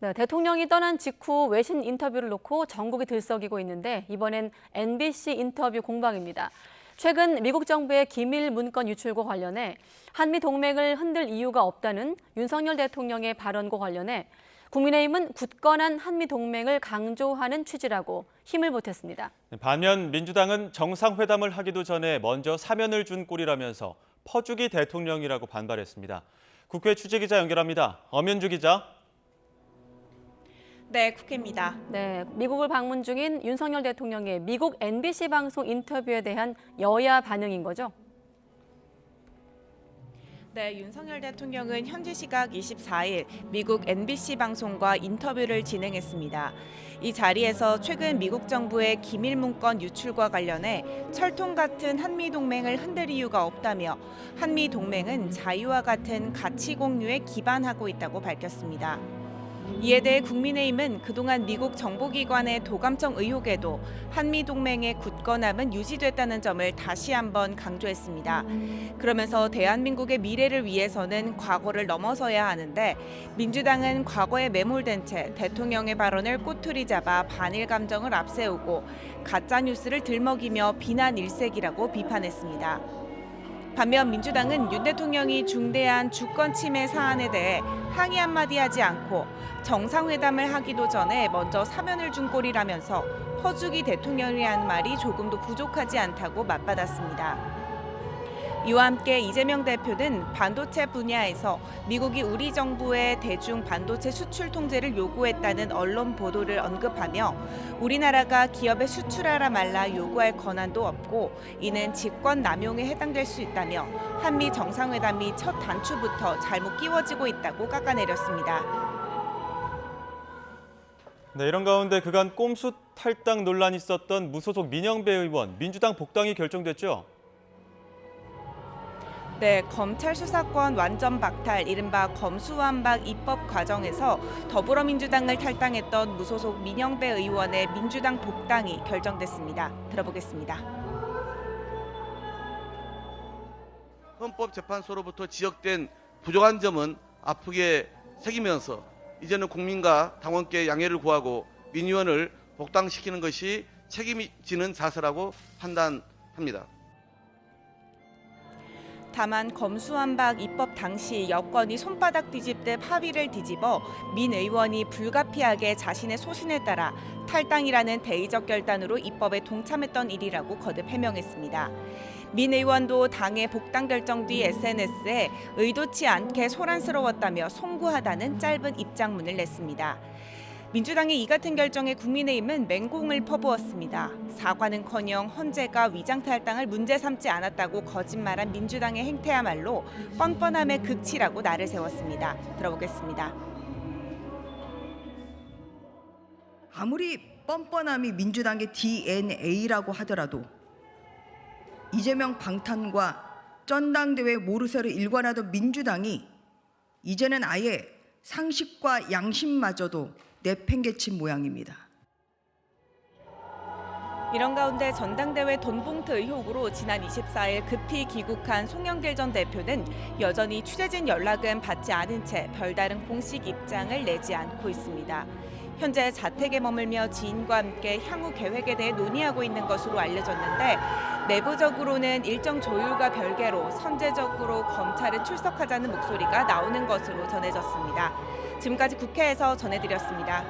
네, 대통령이 떠난 직후 외신 인터뷰를 놓고 전국이 들썩이고 있는데 이번엔 MBC 인터뷰 공방입니다. 최근 미국 정부의 기밀 문건 유출과 관련해 한미 동맹을 흔들 이유가 없다는 윤석열 대통령의 발언과 관련해 국민의힘은 굳건한 한미 동맹을 강조하는 취지라고 힘을 보탰습니다. 반면 민주당은 정상회담을 하기도 전에 먼저 사면을 준 꼴이라면서 퍼주기 대통령이라고 반발했습니다. 국회 취재기자 연결합니다. 엄연주 기자. 네, 국회입니다. 네, 미국을 방문 중인 윤석열 대통령의 미국 MBC 방송 인터뷰에 대한 여야 반응인 거죠? 네, 윤석열 대통령은 현지 시각 24일 미국 MBC 방송과 인터뷰를 진행했습니다. 이 자리에서 최근 미국 정부의 기밀 문건 유출과 관련해 철통 같은 한미 동맹을 흔들 이유가 없다며 한미 동맹은 자유와 같은 가치 공유에 기반하고 있다고 밝혔습니다. 이에 대해 국민의힘은 그동안 미국 정보기관의 도감청 의혹에도 한미 동맹의 굳건함은 유지됐다는 점을 다시 한번 강조했습니다. 그러면서 대한민국의 미래를 위해서는 과거를 넘어서야 하는데 민주당은 과거에 매몰된 채 대통령의 발언을 꼬투리 잡아 반일 감정을 앞세우고 가짜 뉴스를 들먹이며 비난 일색이라고 비판했습니다. 반면 민주당은 윤 대통령이 중대한 주권 침해 사안에 대해 항의 한마디 하지 않고 정상회담을 하기도 전에 먼저 사면을 준 꼴이라면서 퍼주기 대통령이라는 말이 조금도 부족하지 않다고 맞받았습니다. 이와 함께 이재명 대표는 반도체 분야에서 미국이 우리 정부의 대중 반도체 수출 통제를 요구했다는 언론 보도를 언급하며 우리나라가 기업에 수출하라 말라 요구할 권한도 없고 이는 직권 남용에 해당될 수 있다며 한미 정상회담이 첫 단추부터 잘못 끼워지고 있다고 깎아내렸습니다. 네, 이런 가운데 그간 꼼수 탈당 논란이 있었던 무소속 민영배 의원, 민주당 복당이 결정됐죠? 네, 검찰 수사권 완전 박탈, 이른바 검수완박 입법 과정에서 더불어민주당을 탈당했던 무소속 민영배 의원의 민주당 복당이 결정됐습니다. 들어보겠습니다. 헌법재판소로부터 지적된 부족한 점은 아프게 새기면서 이제는 국민과 당원께 양해를 구하고 민 의원을 복당시키는 것이 책임지는 자세라고 판단합니다. 다만 검수완박 입법 당시 여권이 손바닥 뒤집듯 합의를 뒤집어 민 의원이 불가피하게 자신의 소신에 따라 탈당이라는 대의적 결단으로 입법에 동참했던 일이라고 거듭 해명했습니다. 민 의원도 당의 복당 결정 뒤 SNS에 의도치 않게 소란스러웠다며 송구하다는 짧은 입장문을 냈습니다. 민주당의 이 같은 결정에 국민의힘은 맹공을 퍼부었습니다. 사과는커녕 헌재가 위장탈당을 문제 삼지 않았다고 거짓말한 민주당의 행태야말로 뻔뻔함의 극치라고 날을 세웠습니다. 들어보겠습니다. 아무리 뻔뻔함이 민주당의 DNA라고 하더라도 이재명 방탄과 전당대회 모르쇠를 일관하던 민주당이 이제는 아예 상식과 양심마저도 내팽개친 모양입니다. 이런 가운데 전당대회 돈봉투 의혹으로 지난 24일 급히 귀국한 송영길 전 대표는 여전히 취재진 연락은 받지 않은 채 별다른 공식 입장을 내지 않고 있습니다. 현재 자택에 머물며 지인과 함께 향후 계획에 대해 논의하고 있는 것으로 알려졌는데 내부적으로는 일정 조율과 별개로 선제적으로 검찰에 출석하자는 목소리가 나오는 것으로 전해졌습니다. 지금까지 국회에서 전해드렸습니다.